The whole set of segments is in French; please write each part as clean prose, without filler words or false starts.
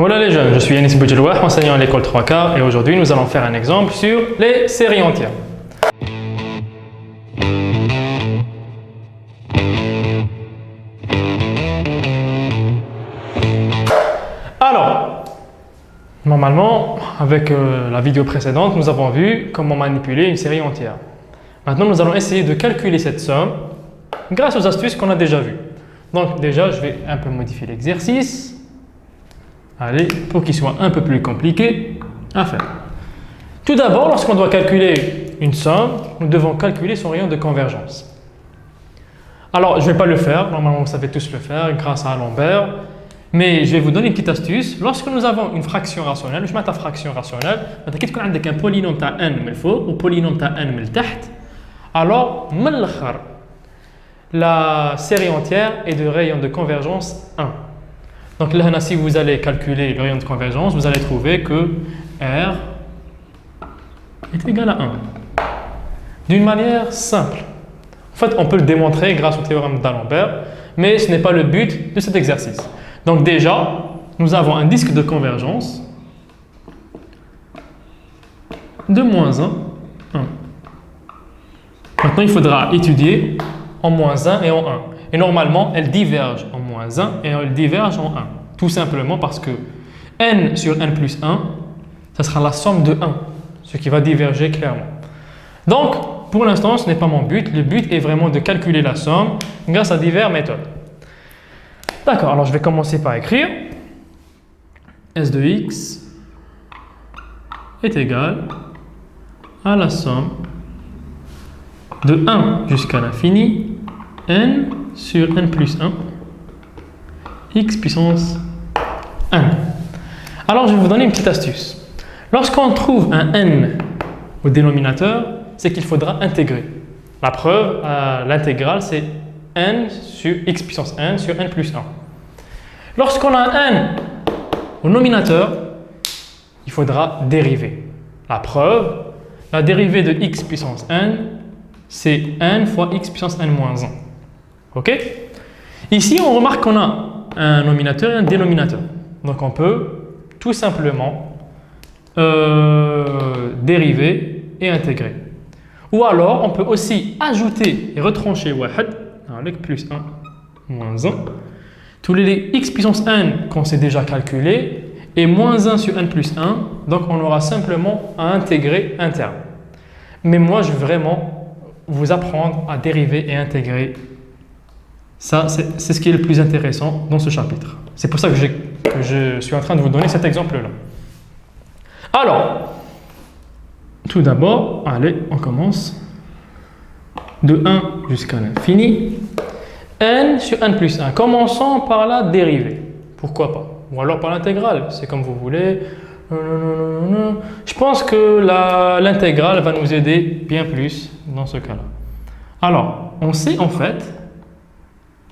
Voilà les jeunes, je suis Yanis Boudjelouah, enseignant à l'école 3 quarts et aujourd'hui nous allons faire un exemple sur les séries entières. Alors, normalement, avec la vidéo précédente, nous avons vu comment manipuler une série entière. Maintenant, nous allons essayer de calculer cette somme grâce aux astuces qu'on a déjà vues. Donc déjà, je vais un peu modifier l'exercice. Allez, pour qu'il soit un peu plus compliqué à faire. Tout d'abord, lorsqu'on doit calculer une somme, nous devons calculer son rayon de convergence. Alors, je ne vais pas le faire, normalement vous savez tous le faire grâce à Lambert, mais je vais vous donner une petite astuce. Lorsque nous avons une fraction rationnelle, je mets ta fraction rationnelle, كي تكون عندك un polynôme تاع n من الفوق ou polynôme تاع n من التحت, alors من الآخر la série entière est de rayon de convergence 1. Donc là, si vous allez calculer le rayon de convergence, vous allez trouver que R est égal à 1. D'une manière simple. En fait, on peut le démontrer grâce au théorème d'Alembert, mais ce n'est pas le but de cet exercice. Donc déjà, nous avons un disque de convergence de moins 1, 1. Maintenant, il faudra étudier en moins 1 et en 1. Et normalement, elle diverge en moins 1 et elle diverge en 1. Tout simplement parce que n sur n plus 1, ça sera la somme de 1, ce qui va diverger clairement. Donc, pour l'instant, ce n'est pas mon but. Le but est vraiment de calculer la somme grâce à diverses méthodes. D'accord, alors je vais commencer par écrire S de x est égal à la somme de 1 jusqu'à l'infini n sur n plus 1 x puissance 1. Alors je vais vous donner une petite astuce. Lorsqu'on trouve un n au dénominateur, c'est qu'il faudra intégrer. La preuve, l'intégrale, c'est n sur x puissance 1 sur n plus 1. Lorsqu'on a un n au nominateur, il faudra dériver. La preuve, la dérivée de x puissance n, c'est n fois x puissance n moins 1. Ok? Ici, on remarque qu'on a un nominateur et un dénominateur. Donc, on peut tout simplement dériver et intégrer. Ou alors, on peut aussi ajouter et retrancher wahed avec plus 1, moins 1. Tous les x puissance n qu'on s'est déjà calculé et moins 1 sur n plus 1. Donc, on aura simplement à intégrer un terme. Mais moi, je veux vraiment vous apprendre à dériver et intégrer. Ça, c'est ce qui est le plus intéressant dans ce chapitre. C'est pour ça que je suis en train de vous donner cet exemple-là. Alors, tout d'abord, allez, on commence. De 1 jusqu'à l'infini. n sur n plus 1. Commençons par la dérivée. Pourquoi pas? Ou alors par l'intégrale, c'est comme vous voulez. Je pense que l'intégrale va nous aider bien plus dans ce cas-là. Alors, on sait en fait...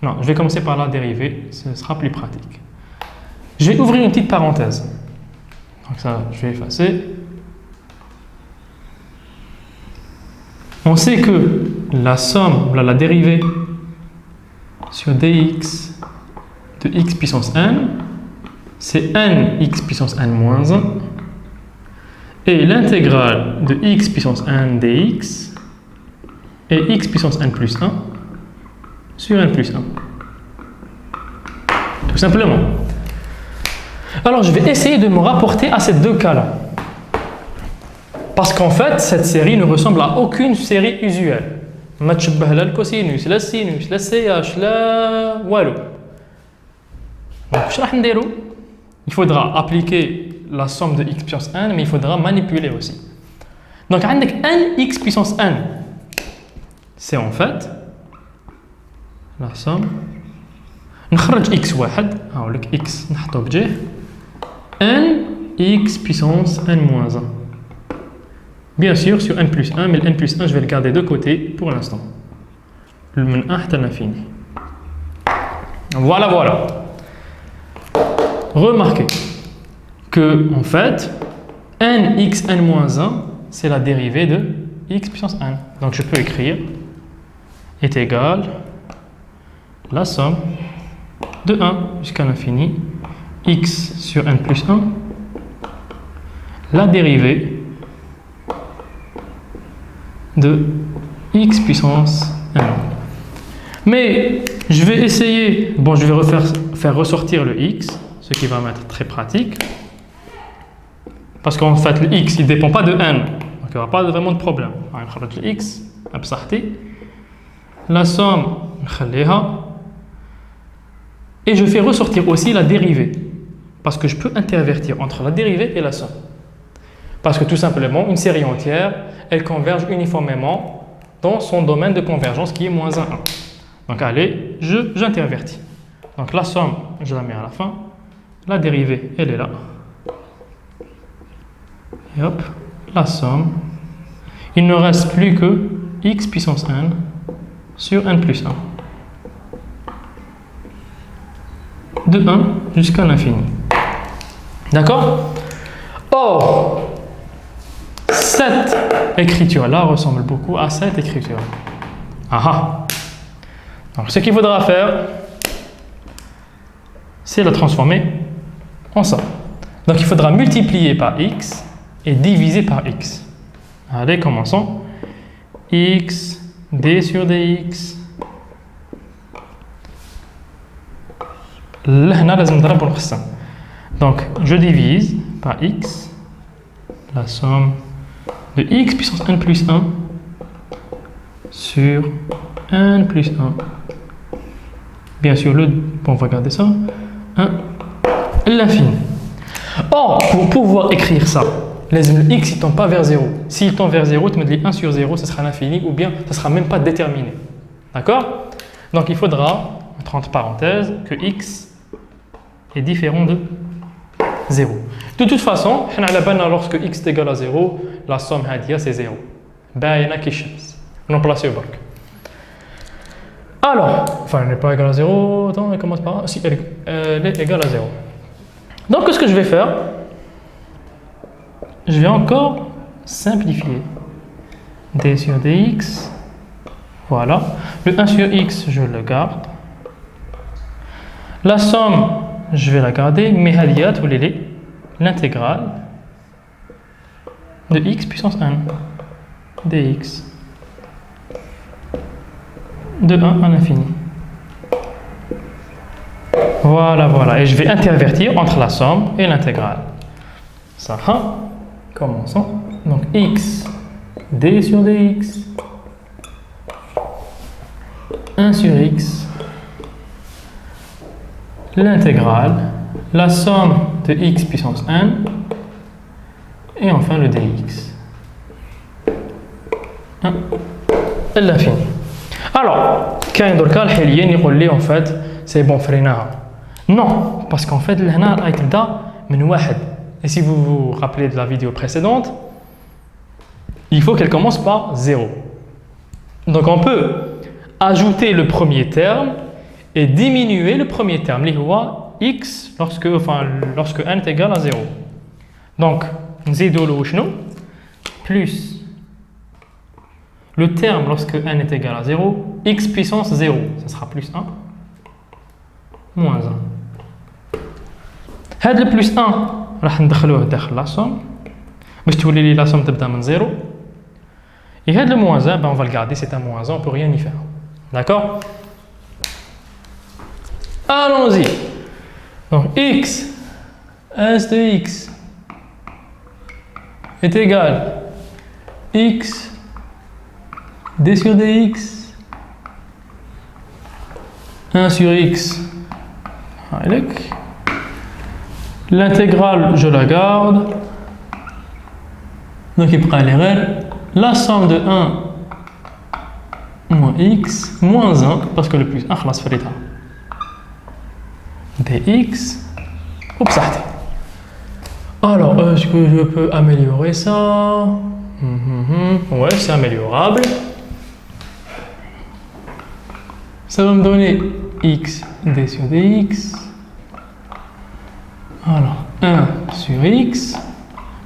Non, je vais commencer par la dérivée, ce sera plus pratique. Je vais ouvrir une petite parenthèse. Donc ça, je vais effacer. On sait que la somme, la dérivée sur dx de x puissance n, c'est n x puissance n moins 1. Et l'intégrale de x puissance n dx est x puissance n plus 1 sur n plus 1. Tout simplement. Alors, je vais essayer de me rapporter à ces deux cas-là. Parce qu'en fait, cette série ne ressemble à aucune série usuelle. ما تشبه لا الكوسينوس لا السينوس لا السياش لا والو. Donc, واش راح نديرو؟ Il faudra appliquer la somme de x puissance n, mais il faudra manipuler aussi. Donc, عندك n x puissance n, c'est en fait la somme. نخرج x واحد، هاو لك x نحطو بجهه n x puissance n moins 1. Bien sûr sur n plus 1, mais le n plus 1 je vais le garder de côté pour l'instant. Le من 1 حتى l'infini. Voilà. Remarquez que en fait n x n moins 1 c'est la dérivée de x puissance n. Donc je peux écrire est égal la somme de 1 jusqu'à l'infini x sur n plus 1, la dérivée de x puissance n. Mais je vais essayer, bon, je vais faire ressortir le x, ce qui va m'être très pratique. Parce qu'en fait, le x, il ne dépend pas de n. Donc, il n'y aura pas vraiment de problème. Le x, la somme, et je fais ressortir aussi la dérivée. Parce que je peux intervertir entre la dérivée et la somme. Parce que tout simplement, une série entière, elle converge uniformément dans son domaine de convergence qui est moins 1. Donc allez, j'intervertis. Donc la somme, je la mets à la fin. La dérivée, elle est là. Et hop, la somme. Il ne reste plus que x puissance n sur n plus 1. De 1 jusqu'à l'infini. D'accord? Or, cette écriture-là ressemble beaucoup à cette écriture. Ah. Donc, ce qu'il faudra faire, c'est la transformer en ça. Donc, il faudra multiplier par x et diviser par x. Allez, commençons. X, d sur dx. Donc, je divise par x la somme de x puissance n plus 1 sur n plus 1. Bien sûr, on va regarder ça. 1, l'infini. Or, pour pouvoir écrire ça, le x ne tend pas vers 0. S'il tend vers 0, tu me dis 1 sur 0, ce sera l'infini, ou bien ce ne sera même pas déterminé. D'accord? Donc, il faudra, entre parenthèses, que x est différent de 0. De toute façon, lorsque x est égal à 0, la somme c'est 0. On remplace le bloc. Alors, enfin, elle n'est pas égale à 0, attends, elle commence par 1. Si, elle est égale à 0. Donc, qu'est-ce que je vais faire? Je vais encore simplifier. D sur dx. Voilà. Le 1 sur x, je le garde. La somme, je vais la garder, mais l'intégrale de x puissance n dx de 1 à l'infini. Voilà. Et je vais intervertir entre la somme et l'intégrale. Ça, commençons. Donc x, d sur dx, 1 sur x, l'intégrale, la somme de x puissance n, et enfin le dx. 1 à l'infini. Alors, كاين دركا الحاليين يقول لي en fait c'est bon فريناها. Non, parce qu'en fait هنا راهي تبدا من واحد. Et si vous vous rappelez de la vidéo précédente, il faut qu'elle commence par 0. Donc on peut ajouter le premier terme et diminuer le premier terme, اللي هو x lorsque n est égal à 0. Donc, نزيدو له شنو plus le terme lorsque n est égal à 0, x puissance 0, ça sera plus 1, moins 1. هذا le plus 1 راح ندخلوه داخل la somme باش تولي لي la somme تبدا من 0. Et هذا le moins 1, on va le garder, c'est un moins 1, on peut rien y faire. D'accord? Allons-y. Donc x, s de x est égal x d sur dx 1 sur x. L'intégrale, je la garde. Donc il prend la somme de 1 moins x moins 1, parce que le plus 1, خلاص فريتها. dx. وبصحتي. Alors, est-ce que je peux améliorer ça? Ouais, c'est améliorable. Ça va me donner x d sur dx. Alors, 1 sur x.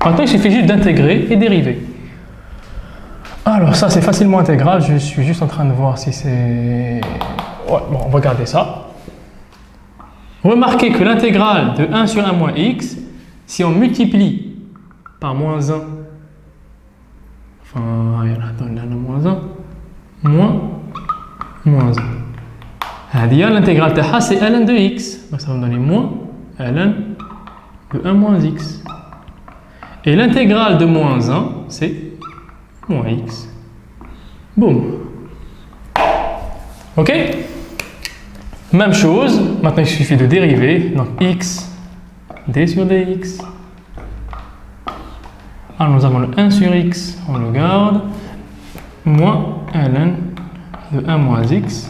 Maintenant, il suffit juste d'intégrer et dériver. Alors, ça, c'est facilement intégrable. Je suis juste en train de voir si c'est... Ouais, bon, on va garder ça. Remarquez que l'intégrale de 1 sur 1 moins x, si on multiplie par moins 1, enfin, donne moins 1, moins 1. L'intégrale c'est ln de x, donc ça va me donner moins ln de 1 moins x. Et l'intégrale de moins 1, c'est moins x. Boum. Ok? Même chose, maintenant il suffit de dériver, donc x, d sur dx. Alors nous avons le 1 sur x, on le garde, moins ln de 1 moins x.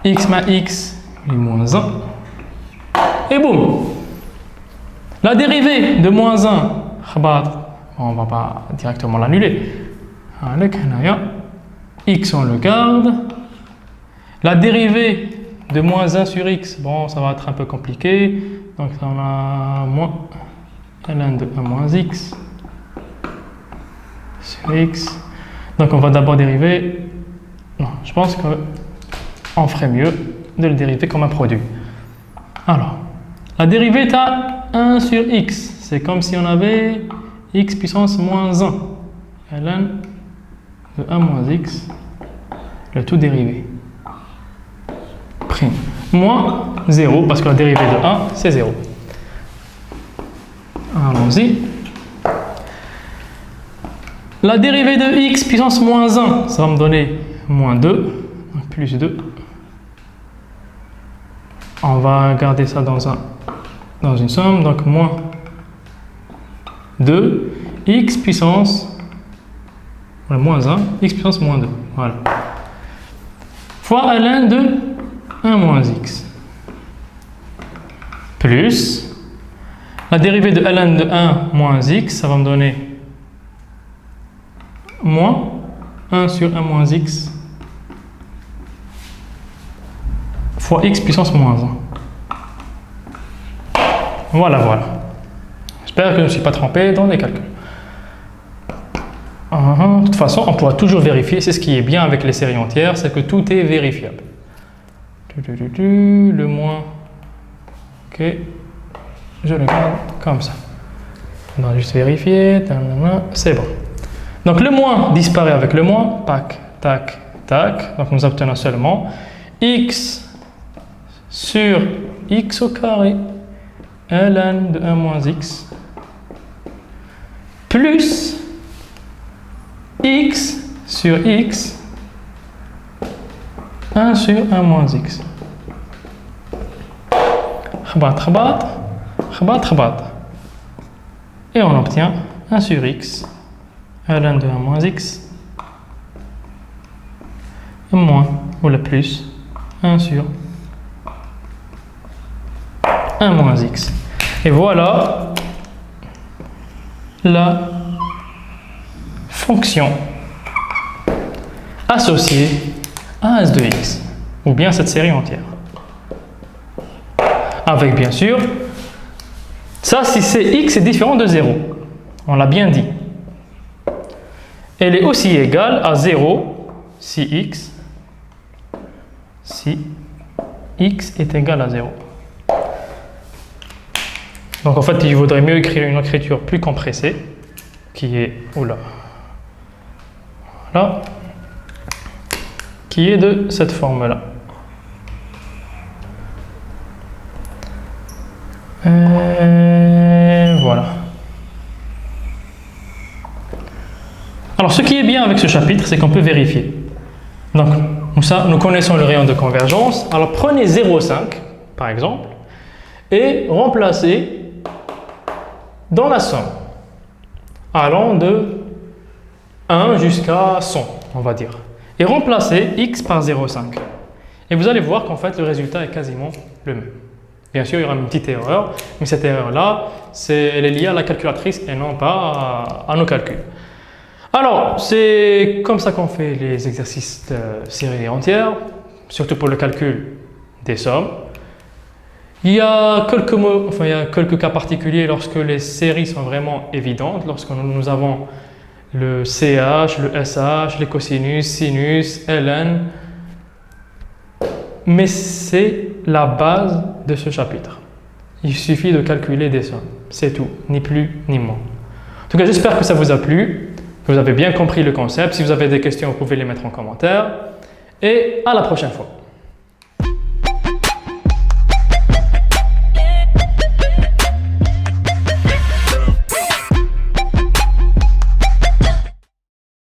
X moins x, est moins 1. Et boum! La dérivée de moins 1, on ne va pas directement l'annuler. X, on le garde. La dérivée de moins 1 sur x, bon, ça va être un peu compliqué. Donc, on a moins ln de 1 moins x sur x. Donc, on va d'abord dériver. Non, je pense qu'on ferait mieux de le dériver comme un produit. Alors, la dérivée est à 1 sur x. C'est comme si on avait x puissance moins 1. ln de 1 moins x, le tout dérivé. Prime. Moins 0, parce que la dérivée de 1, c'est 0. Allons-y. La dérivée de x puissance moins 1, ça va me donner moins 2, plus 2. On va garder ça dans une somme, donc moins 2, x puissance moins 1, x puissance moins 2. Voilà. Fois ln de 1 moins x. Plus la dérivée de ln de 1 moins x, ça va me donner moins 1 sur 1 moins x fois x puissance moins 1. Voilà, voilà. J'espère que je ne me suis pas trompé dans les calculs. De toute façon, on pourra toujours vérifier. C'est ce qui est bien avec les séries entières, c'est que tout est vérifiable. Le moins. Ok. Je le garde comme ça. On va juste vérifier. C'est bon. Donc le moins disparaît avec le moins. Tac, tac, tac. Donc nous obtenons seulement x sur x au carré ln de 1 moins x plus x sur x 1 sur 1 moins x. Et on obtient 1 sur x ln de 1 moins x moins ou le plus 1 sur 1 moins x. Et voilà la fonction associée à s de x, ou bien cette série entière. Avec bien sûr, ça si c'est x est différent de 0, on l'a bien dit. Elle est aussi égale à 0 si x est égal à 0. Donc en fait, il vaudrait mieux écrire une écriture plus compressée, qui est, voilà, qui est de cette forme-là. Voilà. Alors ce qui est bien avec ce chapitre, c'est qu'on peut vérifier. Donc nous connaissons le rayon de convergence. Alors prenez 0,5 par exemple et remplacez dans la somme allant de 1 jusqu'à 100, on va dire. Et remplacez x par 0,5. Et vous allez voir qu'en fait le résultat est quasiment le même. Bien sûr, il y aura une petite erreur, mais cette erreur-là, elle est liée à la calculatrice et non pas à nos calculs. Alors, c'est comme ça qu'on fait les exercices de séries entières, surtout pour le calcul des sommes. Il y a quelques cas particuliers lorsque les séries sont vraiment évidentes, lorsque nous avons le CH, le SH, les cosinus, sinus, ln. Mais c'est la base de ce chapitre. Il suffit de calculer des sommes. C'est tout, ni plus ni moins. En tout cas, j'espère que ça vous a plu, que vous avez bien compris le concept. Si vous avez des questions, vous pouvez les mettre en commentaire. Et à la prochaine fois.